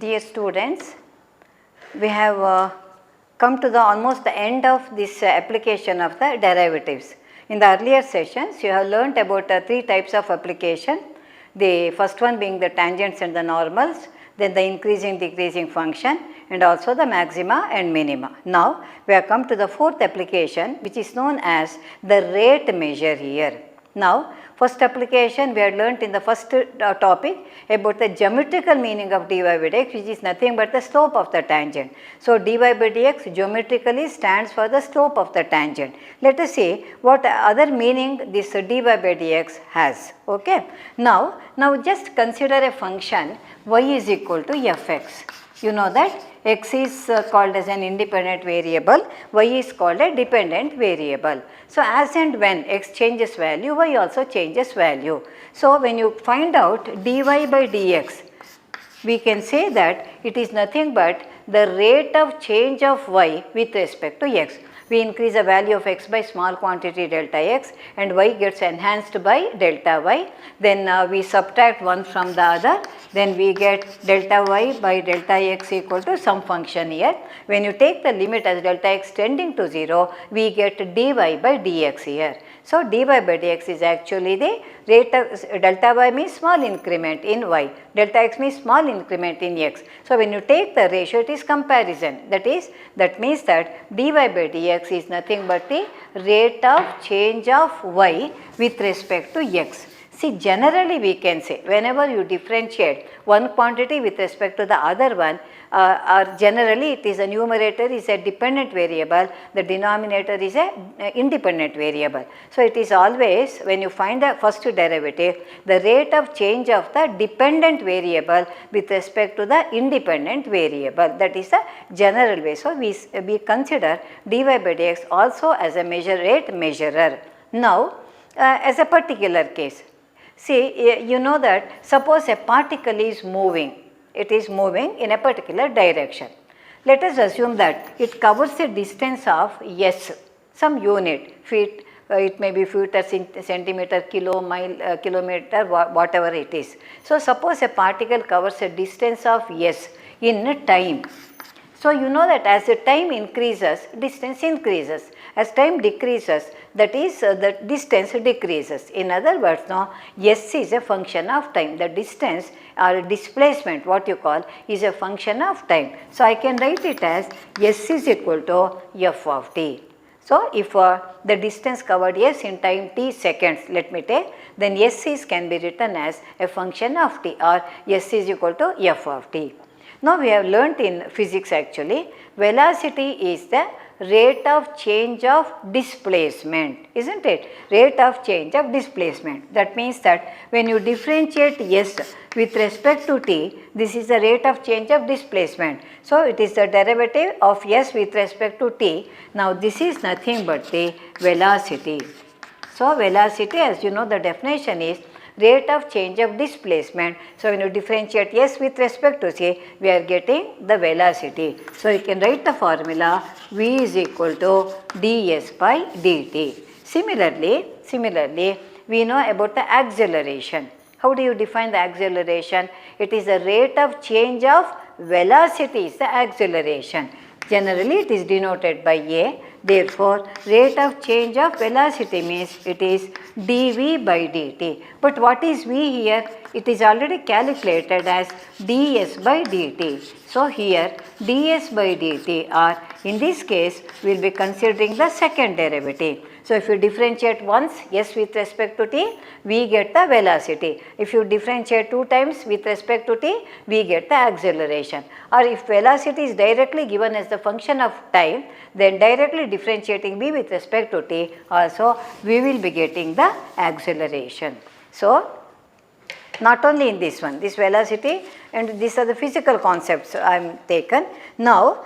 Dear students, we have come to the almost the end of this application of the derivatives. In the earlier sessions, you have learnt about three types of application. The first one being the tangents and the normals, then the increasing decreasing function, and also the maxima and minima. Now, we have come to the fourth application, which is known as the rate measure here. Now, first application we had learnt in the first topic about the geometrical meaning of dy by dx, which is nothing but the slope of the tangent. So, dy by dx geometrically stands for the slope of the tangent. Let us see what other meaning this dy by dx has. Okay. Now just consider a function y is equal to fx. You know that x is called as an independent variable, y is called a dependent variable. So, as and when x changes value, y also changes value. So, when you find out dy by dx, we can say that it is nothing but the rate of change of y with respect to x. We increase the value of x by small quantity delta x and y gets enhanced by delta y. Then we subtract one from the other, then we get delta y by delta x equal to some function here. When you take the limit as delta x tending to 0, we get dy by dx here. So, dy by dx is actually the rate of delta y means small increment in y, delta x means small increment in x. So, when you take the ratio, it is comparison, that means that dy by dx is nothing but the rate of change of y with respect to x. See, generally we can say whenever you differentiate one quantity with respect to the other one, or generally it is a numerator is a dependent variable, the denominator is a independent variable. So, it is always when you find the first derivative, the rate of change of the dependent variable with respect to the independent variable, that is the general way. So, we consider dy by dx also as a rate measurer. Now, as a particular case, see, you know that suppose a particle is moving, it is moving in a particular direction. Let us assume that it covers a distance of s, some unit, feet, it may be feet or centimeter, kilo, mile, kilometer, whatever it is. So, suppose a particle covers a distance of s in time. So, you know that as the time increases, distance increases. As time decreases, that is the distance decreases. In other words, now s is a function of time. The distance or displacement, what you call, is a function of time. So, I can write it as s is equal to f of t. So, if the distance covered s in time t seconds, let me take, then s can be written as a function of t, or s is equal to f of t. Now, we have learnt in physics actually, velocity is the rate of change of displacement, isn't it? Rate of change of displacement. That means that when you differentiate s with respect to t, this is the rate of change of displacement. So, it is the derivative of s with respect to t. Now, this is nothing but the velocity. So, velocity, as you know, the definition is rate of change of displacement. So, when you differentiate s with respect to c, we are getting the velocity. So, you can write the formula v is equal to ds by dt. Similarly, we know about the acceleration. How do you define the acceleration? It is the rate of change of velocity is the acceleration. Generally, it is denoted by a. Therefore, rate of change of velocity means it is dv by dt. But what is v here? It is already calculated as ds by dt. So, here ds by dt, or in this case we will be considering the second derivative. So, if you differentiate once s with respect to t, we get the velocity. If you differentiate two times with respect to t, we get the acceleration. Or if velocity is directly given as the function of time, then directly differentiating v with respect to t, also we will be getting the acceleration. So, not only in this one, this velocity, and these are the physical concepts I am taken. Now,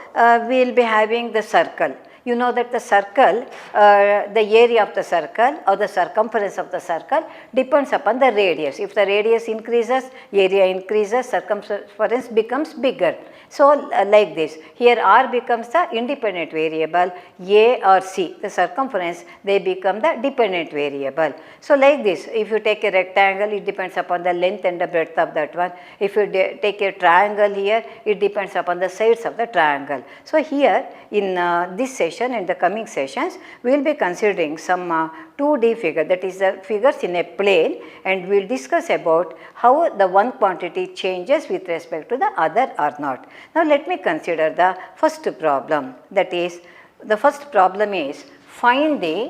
we will be having the circle. you know that the circle, the area of the circle or the circumference of the circle depends upon the radius. If the radius increases, area increases, circumference becomes bigger. So, like this, here r becomes the independent variable, a or c, the circumference, they become the dependent variable. So, like this, if you take a rectangle, it depends upon the length and the breadth of that one. If you take a triangle here, it depends upon the sides of the triangle. So, here in this session and the coming sessions, we will be considering some 2D figure, that is the figures in a plane, and we will discuss about how the one quantity changes with respect to the other or not. Now, let me consider the first problem, that is, the first problem is find the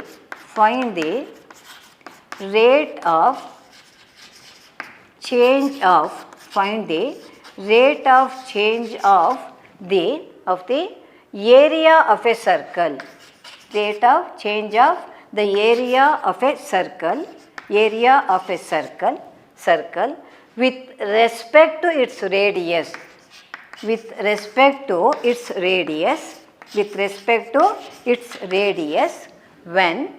rate of change of, find the rate of change of the area of a circle, rate of change of the area of a circle, circle with respect to its radius, with respect to its radius, when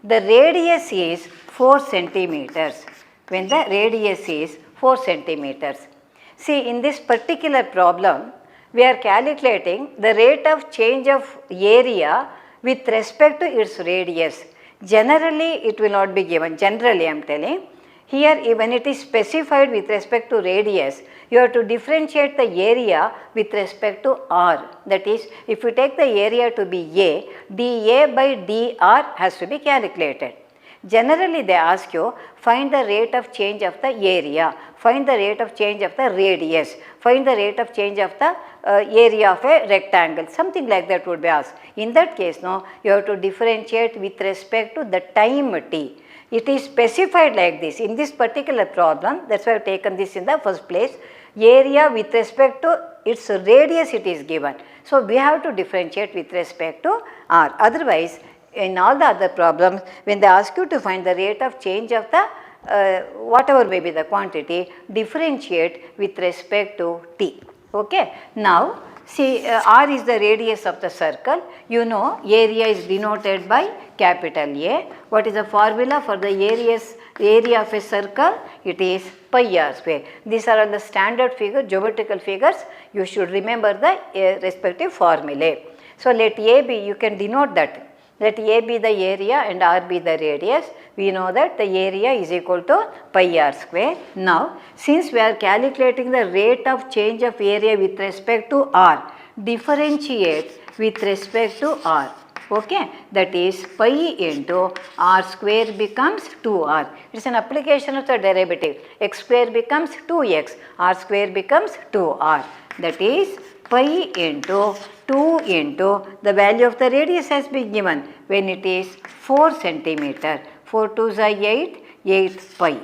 the radius is 4 centimeters, when the radius is 4 centimeters. See, in this particular problem, we are calculating the rate of change of area with respect to its radius. Generally, it will not be given. Generally, I am telling. Here, when it is specified with respect to radius, you have to differentiate the area with respect to r. That is, if you take the area to be a, dA by dr has to be calculated. Generally, they ask you, find the rate of change of the area, find the rate of change of the radius, find the rate of change of the area of a rectangle, something like that would be asked. In that case, no, you have to differentiate with respect to the time t. It is specified like this. In this particular problem, that is why I have taken this in the first place, area with respect to its radius it is given. So, we have to differentiate with respect to r. Otherwise, in all the other problems, when they ask you to find the rate of change of the whatever may be the quantity, differentiate with respect to t. Okay. Now, see, r is the radius of the circle. You know, area is denoted by capital A. What is the formula for the area of a circle? It is pi r square. These are all the standard figure, geometrical figures. You should remember the respective formulae. So, let A be, you can denote that. Let A be the area and r be the radius. We know that the area is equal to pi r square. Now, since we are calculating the rate of change of area with respect to r, differentiate with respect to r. Okay, that is pi into r square becomes 2r. It is an application of the derivative. X square becomes 2x, r square becomes 2r. That is pi into 2 into the value of the radius has been given when it is 4 centimeter. 4 2s are 8 pi.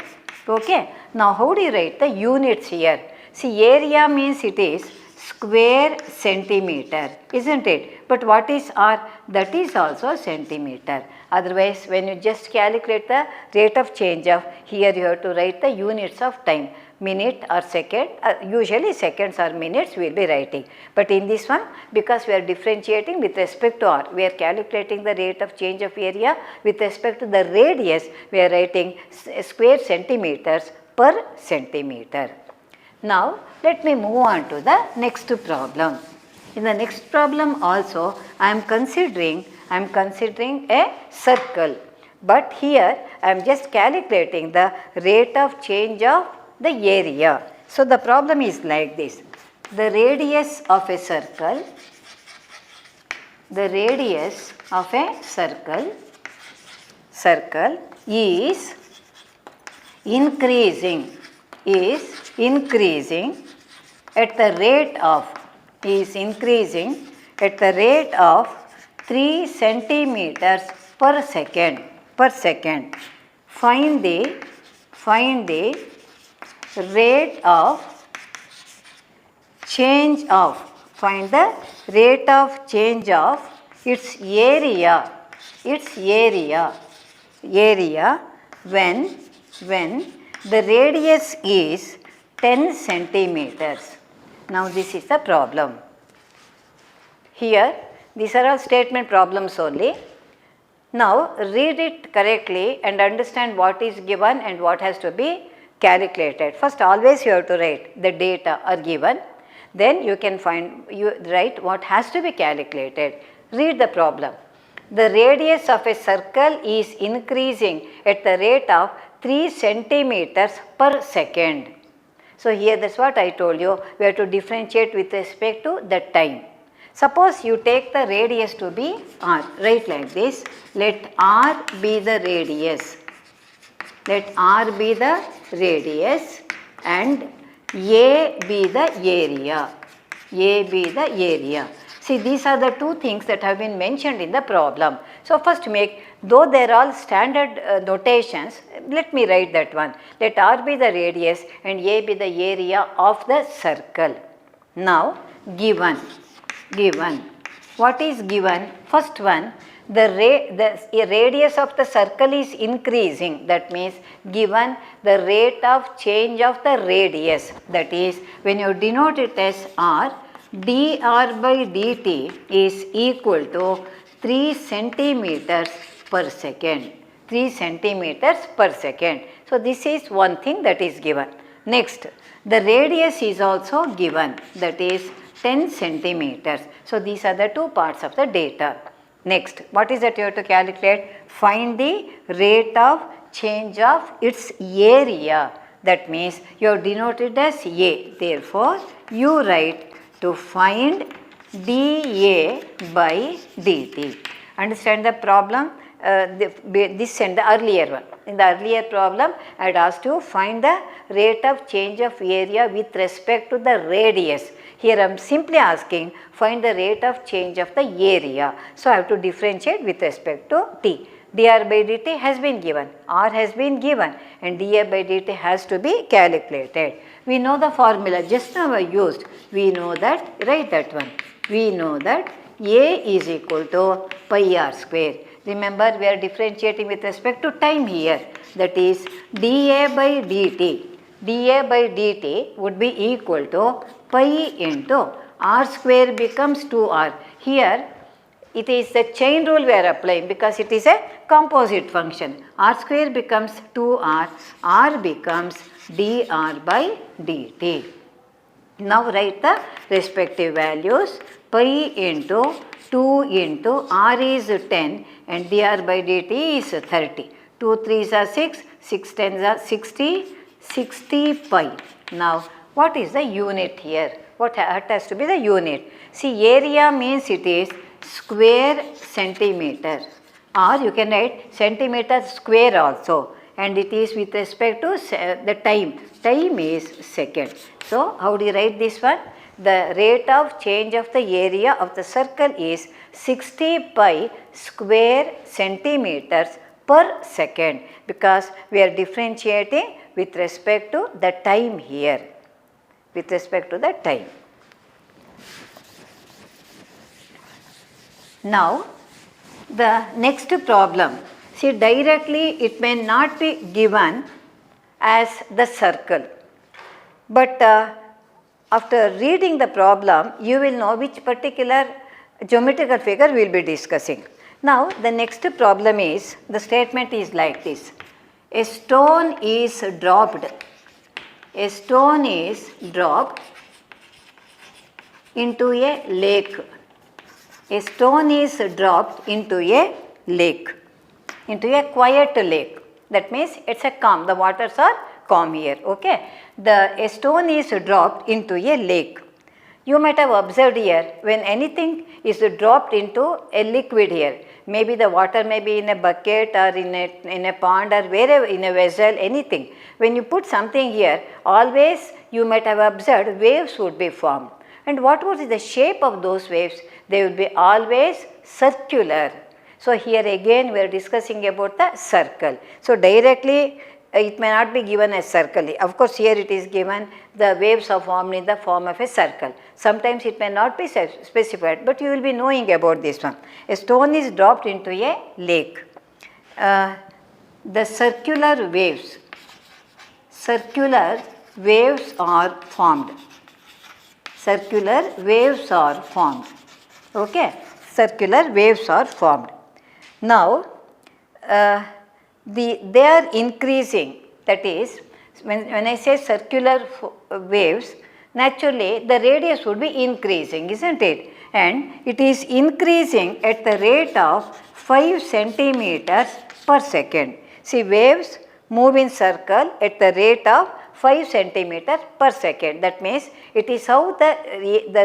Okay. Now, how do you write the units here? See, area means it is square centimeter, isn't it? But what is r? That is also centimeter. Otherwise, when you just calculate the rate of change of, here you have to write the units of time. Minute or second, usually seconds or minutes we will be writing. But in this one, because we are differentiating with respect to r, we are calculating the rate of change of area with respect to the radius, we are writing square centimeters per centimeter. Now, let me move on to the next problem. In the next problem also, I am considering a circle, but here I am just calculating the rate of change of the area. So, the problem is like this. The radius of a circle, is increasing at the rate of 3 centimeters per second. Find the rate of change of, its area when the radius is 10 centimeters. Now, this is the problem. Here These are all statement problems only. Now read it correctly and understand what is given and what has to be calculated. First, always you have to write the data are given, then you can write what has to be calculated. Read the problem. The radius of a circle is increasing at the rate of 3 centimeters per second. So here that's what I told you, we have to differentiate with respect to the time. Suppose you take the radius to be r, write like this, let r be the radius, let r be the radius and a be the area, a be the area. See, these are the two things that have been mentioned in the problem. So first though they are all standard notations, let me write that one. Let r be the radius and a be the area of the circle. Now given. What is given? First one, the radius of the circle is increasing. That means given the rate of change of the radius. That is, when you denote it as r, dr by dt is equal to 3 centimeters per second. 3 centimeters per second. So this is one thing that is given. Next, the radius is also given. That is 10 centimeters. So these are the two parts of the data. Next, what is that you have to calculate? Find the rate of change of its area. That means you have denoted as A. Therefore, you write to find dA by dt. Understand the problem? This and the earlier one. In the earlier problem, I had asked you find the rate of change of area with respect to the radius. Here I am simply asking find the rate of change of the area. So I have to differentiate with respect to t. dr by dt has been given, r has been given and dA by dt has to be calculated. We know the formula, just now I used. We know that, write that one. We know that A is equal to pi r square. Remember, we are differentiating with respect to time here. That is dA by dt. dA by dt would be equal to pi into r square becomes 2r. Here it is the chain rule we are applying because it is a composite function. R square becomes 2r, r becomes dr by dt. Now write the respective values. Pi into 2 into r is 10 and dr by dt is 30. 2 3s are 6, 6 10s are 60, 60 pi. Now what is the unit here? What has to be the unit? See, area means it is square centimeter, or you can write centimeter square also, and it is with respect to the time. Time is second. So how do you write this one? The rate of change of the area of the circle is 60 pi square centimeters per second, because we are differentiating with respect to the time here, with respect to the time. Now the next problem, see, directly it may not be given as the circle, but after reading the problem you will know which particular geometrical figure we will be discussing. Now the next problem is, the statement is like this: a stone is dropped, a stone is dropped into a lake. A stone is dropped into a lake, into a quiet lake. That means it's a calm, the waters are calm here, okay. A stone is dropped into a lake. You might have observed here, when anything is dropped into a liquid here, maybe the water may be in a bucket or in a pond or wherever, in a vessel, anything. When you put something here, always you might have observed waves would be formed. And what was the shape of those waves? They will be always circular. So here again we are discussing about the circle. So directly it may not be given as circle. Of course here it is given the waves are formed in the form of a circle. Sometimes it may not be specified, but you will be knowing about this one. A stone is dropped into a lake. The circular waves are formed. Circular waves are formed. Okay. circular waves are formed. Now, they are increasing, that is, when I say circular waves, naturally the radius would be increasing, isn't it? And it is increasing at the rate of 5 centimeters per second. See, waves move in circle at the rate of 5 centimeters per second. That means it is how the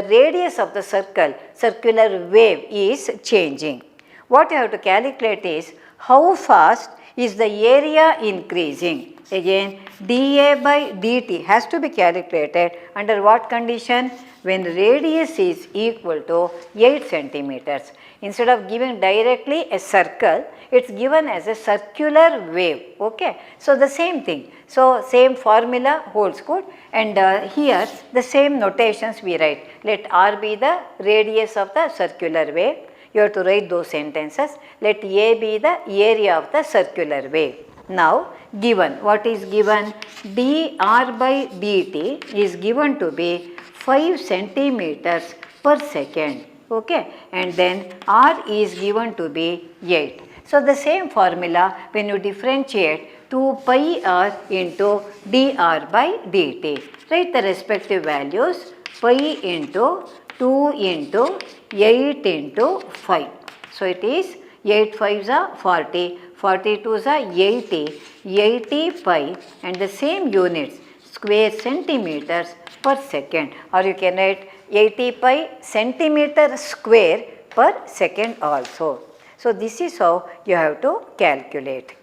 radius of the circular wave is changing. What you have to calculate is how fast is the area increasing. Again, dA by dt has to be calculated under what condition? When radius is equal to 8 centimeters. Instead of giving directly a circle, it is given as a circular wave. Okay. So, the same thing. So, same formula holds good, and here the same notations we write. Let R be the radius of the circular wave. You have to write those sentences. Let A be the area of the circular wave. Now, given, what is given? dr by dt is given to be 5 centimeters per second. Okay. And then R is given to be 8. So, the same formula when you differentiate 2 pi r into dr by dt. Write the respective values, pi into 2 into 8 into 5. So, it is 8 5s are 40, 42s are 80, 80 pi, and the same units, square centimeters per second, or you can write 80 pi centimeter square per second also. So, this is how you have to calculate.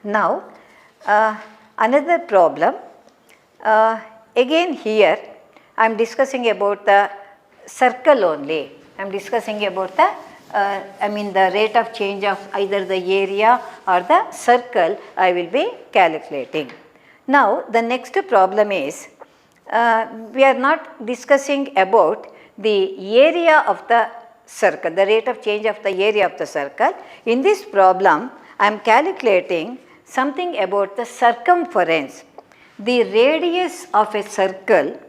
Now, another problem, again here I am discussing about the circle only. I am discussing about the the rate of change of either the area or the circle I will be calculating. Now, the next problem is, we are not discussing about the area of the circle, the rate of change of the area of the circle. In this problem, I am calculating something about the circumference. The radius of a circle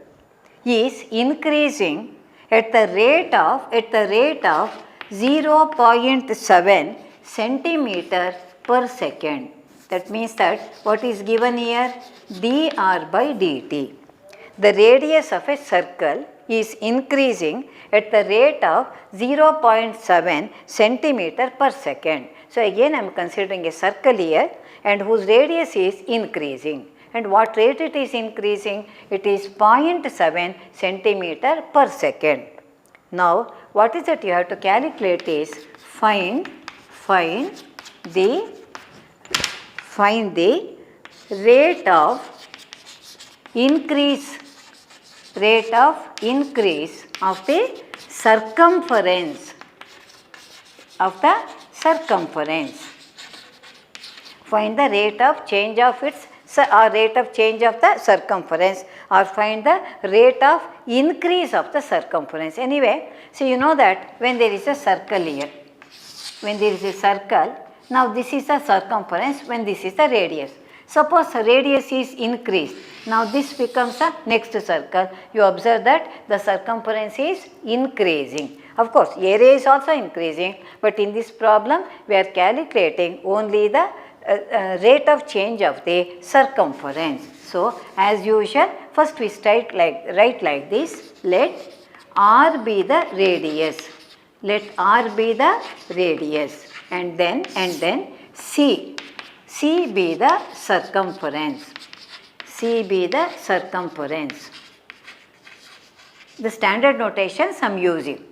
is increasing at the rate of 0.7 centimeter per second. That means that what is given here? dr by dt. The radius of a circle is increasing at the rate of 0.7 centimeter per second. So, again I am considering a circle here and whose radius is increasing. And what rate it is increasing? It is 0.7 centimeter per second. Now, what is it you have to calculate is find the rate of increase of the circumference Find the rate of change of its rate of change of the circumference, or find the rate of increase of the circumference. Anyway, so you know that when there is a circle here, now this is the circumference, when this is the radius. Suppose the radius is increased, now this becomes the next circle. You observe that the circumference is increasing. Of course, area is also increasing, but in this problem we are calculating only the rate of change of the circumference. So, as usual, first we write like this. Let R be the radius. And then C be the circumference. The standard notations I am using.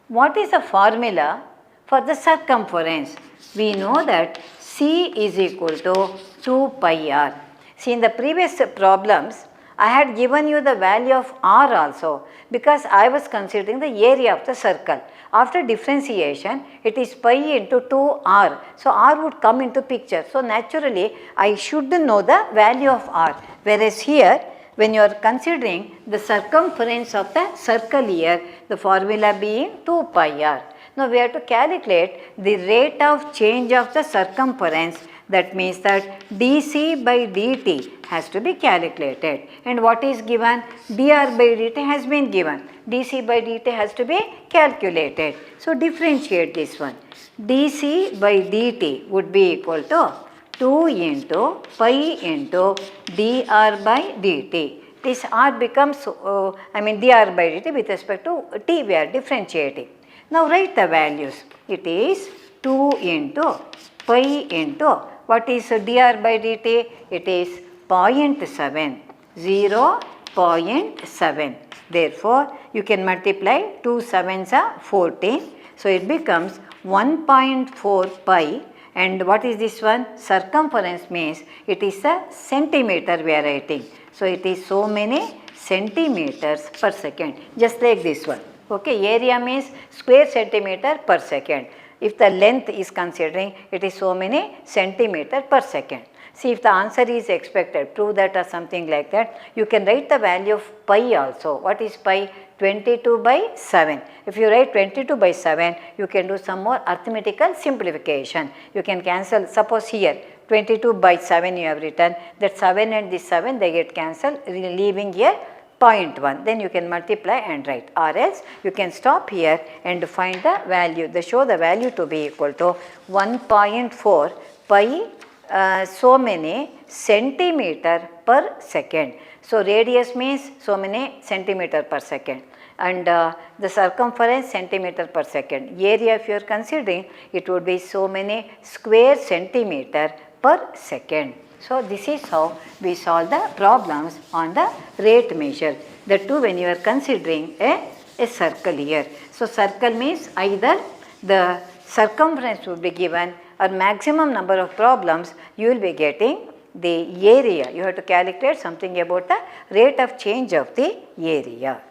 What is the formula for the circumference? We know that C is equal to 2 pi r. See, in the previous problems, I had given you the value of r also, because I was considering the area of the circle. After differentiation, it is pi into 2r. So, r would come into picture. So, naturally, I should know the value of r. Whereas here, when you are considering the circumference of the circle here, the formula being 2 pi r. Now, we have to calculate the rate of change of the circumference. That means that dc by dt has to be calculated. And what is given? dr by dt has been given. dc by dt has to be calculated. So differentiate this one. dc by dt would be equal to 2 into pi into dr by dt. This r becomes, dr by dt with respect to t we are differentiating. Now write the values. It is 2 into pi into, what is dr by dt? It is 0.7, 0.7. Therefore, you can multiply 2 sevens are 14. So it becomes 1.4 pi. And what is this one? Circumference means it is a centimeter we are writing. So it is so many centimeters per second, just like this one. Okay, area means square centimeter per second. If the length is considering, it is so many centimeter per second. See, if the answer is expected, prove that or something like that, you can write the value of pi also. What is pi? 22 by 7. If you write 22 by 7, you can do some more arithmetical simplification. You can cancel, suppose here 22 by 7 you have written, that 7 and this 7 they get cancelled, leaving here 0.1. Then you can multiply and write, or else you can stop here and find the value. They show the value to be equal to 1.4 pi so many centimeter per second. So radius means so many centimeter per second, and the circumference centimeter per second. Area if you are considering, it would be so many square centimeter per second. So this is how we solve the problems on the rate measure. That too when you are considering a circle here. So circle means either the circumference would be given, or maximum number of problems you will be getting the area. You have to calculate something about the rate of change of the area.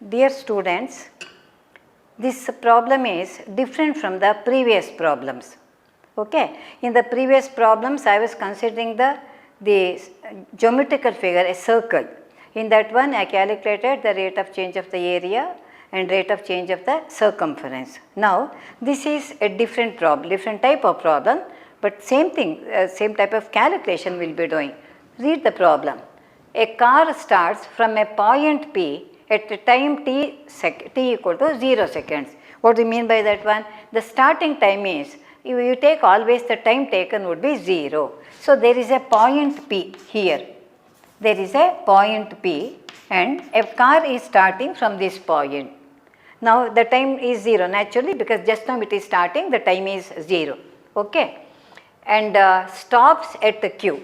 Dear students, this problem is different from the previous problems. Okay. In the previous problems, I was considering the geometrical figure, a circle. In that one, I calculated the rate of change of the area and rate of change of the circumference. Now, this is a different problem, different type of problem, but same thing, same type of calculation we will be doing. Read the problem. A car starts from a point P at a time t equal to 0 seconds. What do you mean by that one? The starting time is, you take always the time taken would be 0. So there is a point P here. There is a point P and a car is starting from this point. Now the time is 0 naturally, because just now it is starting, the time is 0. Okay. And stops at the Q.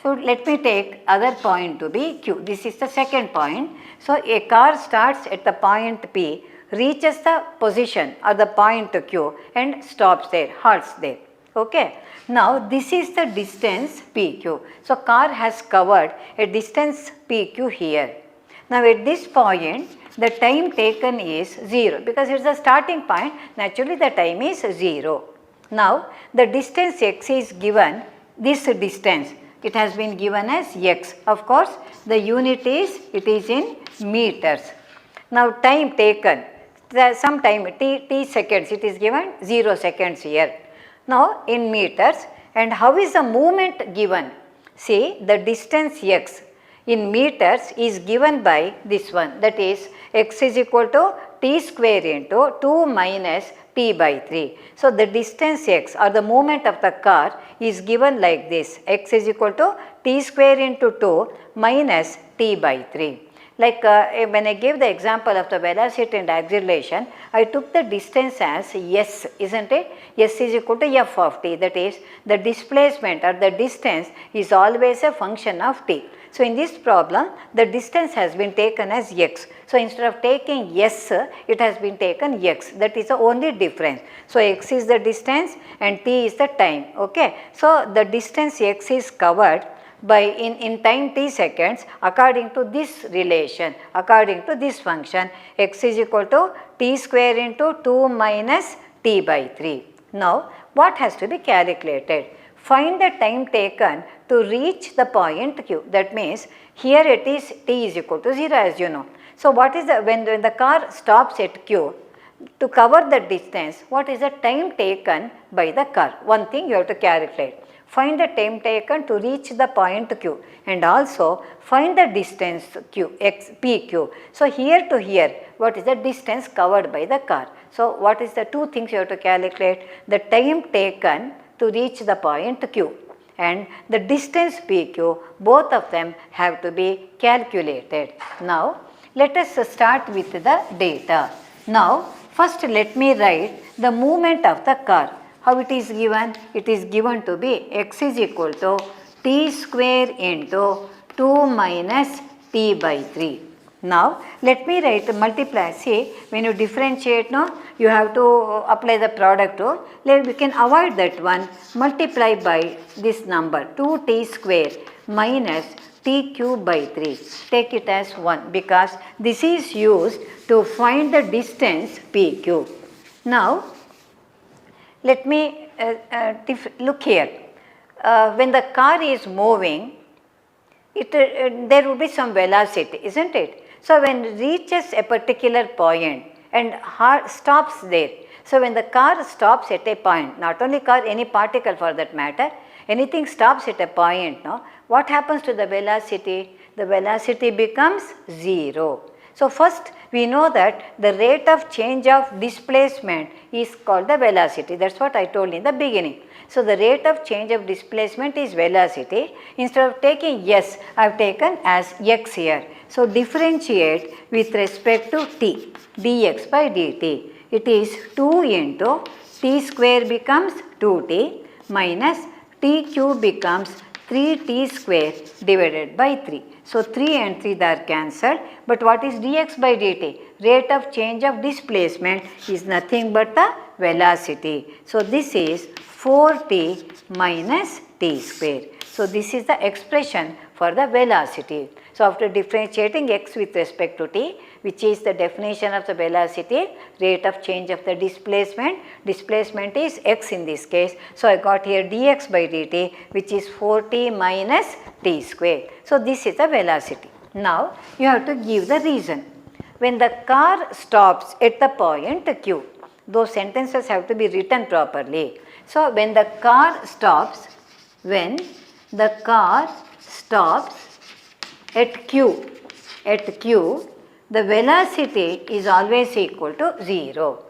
So let me take other point to be Q. This is the second point. So a car starts at the point P, reaches the position or the point Q and stops there, halts there. Okay. Now this is the distance PQ. So car has covered a distance PQ here. Now at this point, the time taken is 0, because it is the starting point, naturally the time is 0. Now the distance x is given, this distance, it has been given as x. Of course, the unit is, it is in meters. Now time taken, some time t seconds, it is given 0 seconds here. Now in meters, and how is the movement given? See, the distance x in meters is given by this one, that is x is equal to t square into 2 minus t by 3. So the distance x or the movement of the car is given like this, x is equal to t square into 2 minus t by 3. Like when I gave the example of the velocity and acceleration, I took the distance as s, isn't it? S is equal to f of t, that is the displacement or the distance is always a function of t. So in this problem, the distance has been taken as x. So instead of taking s, it has been taken x. That is the only difference. So x is the distance and t is the time. Okay. So the distance x is covered by in time t seconds according to this relation, according to this function, x is equal to t square into 2 minus t by 3. Now what has to be calculated? Find the time taken to reach the point Q. That means here it is t is equal to 0, as you know. So what is the, when the car stops at Q, to cover the distance, what is the time taken by the car? One thing you have to calculate. find the time taken to reach the point q, and also find the distance q, x, pq. So, here to here, what is the distance covered by the car? So, what is the two things you have to calculate? The time taken to reach the point q and the distance pq, both of them have to be calculated. Now, let us start with the data. Now, first let me write the movement of the car. How it is given? It is given to be x is equal to t square into 2 minus t by 3. Now, let me write multiply. See, when you differentiate, no, you have to apply the product rule. We can avoid that one. Multiply by this number 2t square minus t cube by 3. Take it as 1 because this is used to find the distance pq. Now, let me look here. When the car is moving, there will be some velocity, isn't it? So, when it reaches a particular point and stops there. So, when the car stops at a point, not only car, any particle for that matter, anything stops at a point, no, what happens to the velocity? The velocity becomes 0. So, first we know that the rate of change of displacement is called the velocity. That is what I told in the beginning. So, the rate of change of displacement is velocity. Instead of taking s, I have taken as x here. So, differentiate with respect to t, dx by dt. It is 2 into t square becomes 2t minus t cube becomes 3t square divided by 3. So, 3 and 3 are cancelled, but what is dx by dt? Rate of change of displacement is nothing but the velocity. So, this is 4t minus t square. So, this is the expression for the velocity. So, after differentiating x with respect to t, which is the definition of the velocity, rate of change of the displacement, displacement is x in this case. So, I got here dx by dt, which is 4t minus t square. So, this is the velocity. Now, you have to give the reason. When the car stops at the point q, those sentences have to be written properly. So, when the car stops, at q, the velocity is always equal to 0,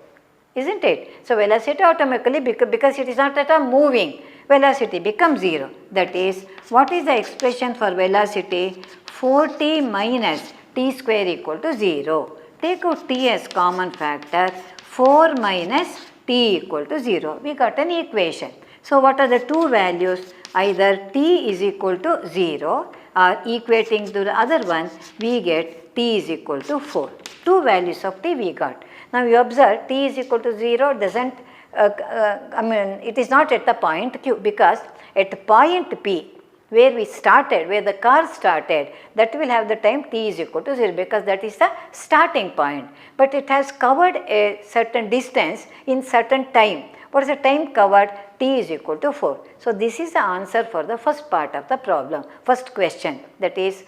isn't it? So, velocity automatically, because it is not at a moving, velocity becomes 0. That is, what is the expression for velocity? 4t minus t square equal to 0. Take out t as common factor, 4 minus t equal to 0. We got an equation. So, what are the two values? Either t is equal to 0 or equating to the other one, we get t is equal to 4. Two values of t we got. Now, you observe t is equal to 0 doesn't, it is not at the point q, because at point p, where we started, where the car started, that will have the time t is equal to 0, because that is the starting point. But it has covered a certain distance in certain time. What is the time covered? T is equal to 4. So, this is the answer for the first part of the problem, first question. That is,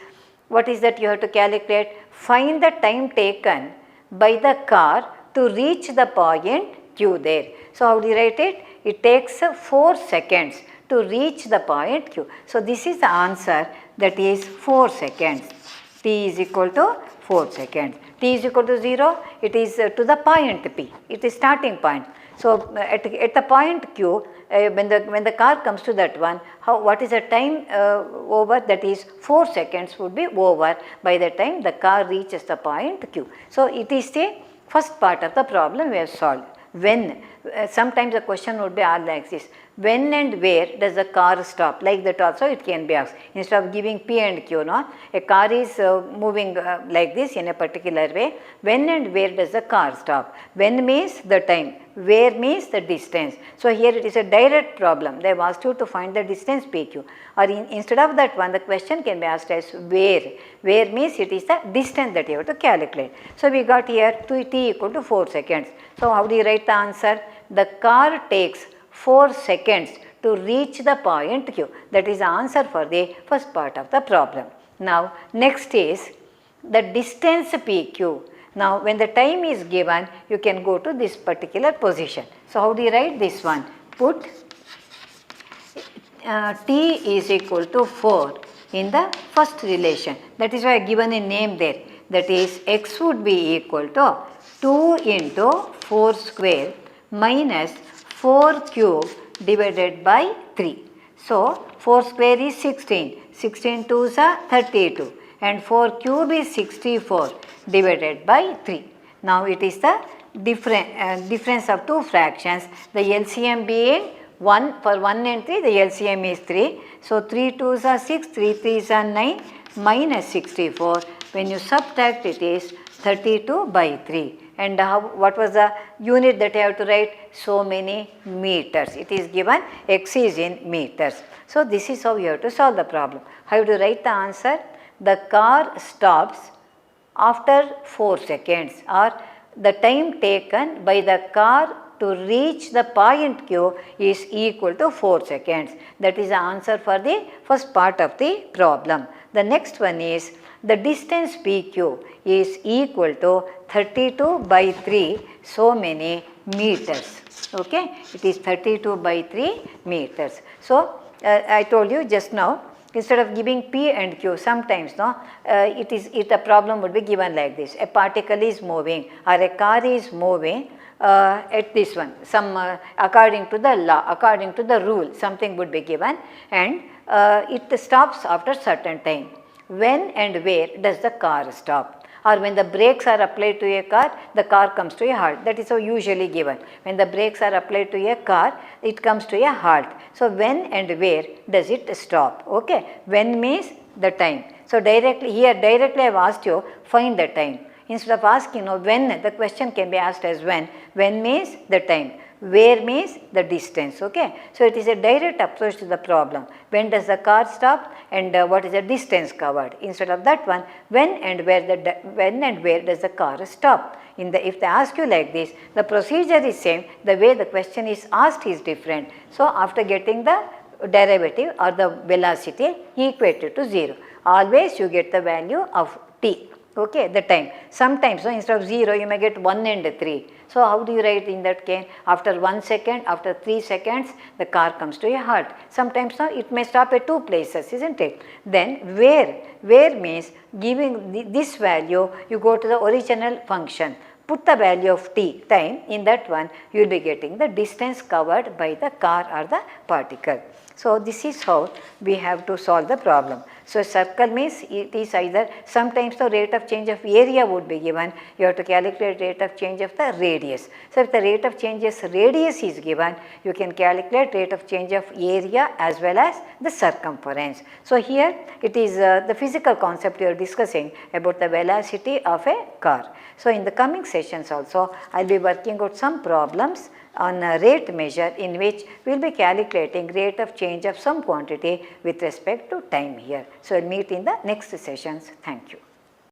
what is that you have to calculate? Find the time taken by the car to reach the point q there. So, how do you write it? It takes 4 seconds to reach the point q. So, this is the answer, that is 4 seconds. T is equal to 4 seconds. T is equal to 0, it is to the point P, it is starting point. So, at the point q, when the car comes to that one, what is the time over? That is 4 seconds would be over by the time the car reaches the point q. So, it is the first part of the problem we have solved. When, sometimes the question would be asked like this: when and where does the car stop? Like that also it can be asked. Instead of giving P and Q, no, a car is moving like this in a particular way. When and where does the car stop? When means the time, where means the distance. So, here it is a direct problem. They have asked you to find the distance PQ, or instead of that one, the question can be asked as where. Where means it is the distance that you have to calculate. So, we got here t equal to 4 seconds. So, how do you write the answer? The car takes 4 seconds to reach the point q. That is the answer for the first part of the problem. Now, next is the distance PQ. Now, when the time is given, you can go to this particular position. So, how do you write this one? Put t is equal to 4 in the first relation. That is why I have given a name there. That is x would be equal to 2 into 4 square minus 4 cube divided by 3. So, 4 square is 16, 16 2s are 32 and 4 cube is 64 divided by 3. Now, it is the difference of two fractions, the LCM being 1 for 1 and 3, the LCM is 3. So, 3 2s are 6, 3 3s are 9 minus 64. When you subtract, it is 32 by 3. And what was the unit that I have to write? So many meters. It is given x is in meters. So, this is how you have to solve the problem. How you have to write the answer? The car stops after 4 seconds, or the time taken by the car to reach the point Q is equal to 4 seconds. That is the answer for the first part of the problem. The next one is the distance PQ is equal to 32 by 3 so many meters. Okay, it is 32 by 3 meters. So, I told you just now, instead of giving P and Q, sometimes the problem would be given like this. A particle is moving or a car is moving at this one, according to the law, according to the rule, something would be given, and it stops after certain time. When and where does the car stop? Or when the brakes are applied to a car, the car comes to a halt. That is how usually given. When the brakes are applied to a car, it comes to a halt. So, when and where does it stop? Okay. When means the time. So, directly I have asked you, find the time. Instead of asking when, the question can be asked as when. When means the time. Where means the distance. Okay. So, it is a direct approach to the problem. When does the car stop and what is the distance covered? Instead of that one, when and where does the car stop? If they ask you like this, the procedure is same, the way the question is asked is different. So, after getting the derivative or the velocity equated to 0, always you get the value of t. Okay, the time. Sometimes instead of 0 you may get 1 and 3. So, how do you write in that case? After 1 second, after 3 seconds, the car comes to a halt. Sometimes it may stop at 2 places, isn't it? Then where means giving this value, you go to the original function. Put the value of t, time, in that one you will be getting the distance covered by the car or the particle. So, this is how we have to solve the problem. So, circle means it is either, sometimes the rate of change of area would be given, you have to calculate rate of change of the radius. So, if the rate of change of radius is given, you can calculate rate of change of area as well as the circumference. So, here it is the physical concept we are discussing about the velocity of a car. So, in the coming sessions also, I will be working out some problems on a rate measure in which we will be calculating rate of change of some quantity with respect to time here. So, we will meet in the next sessions. Thank you.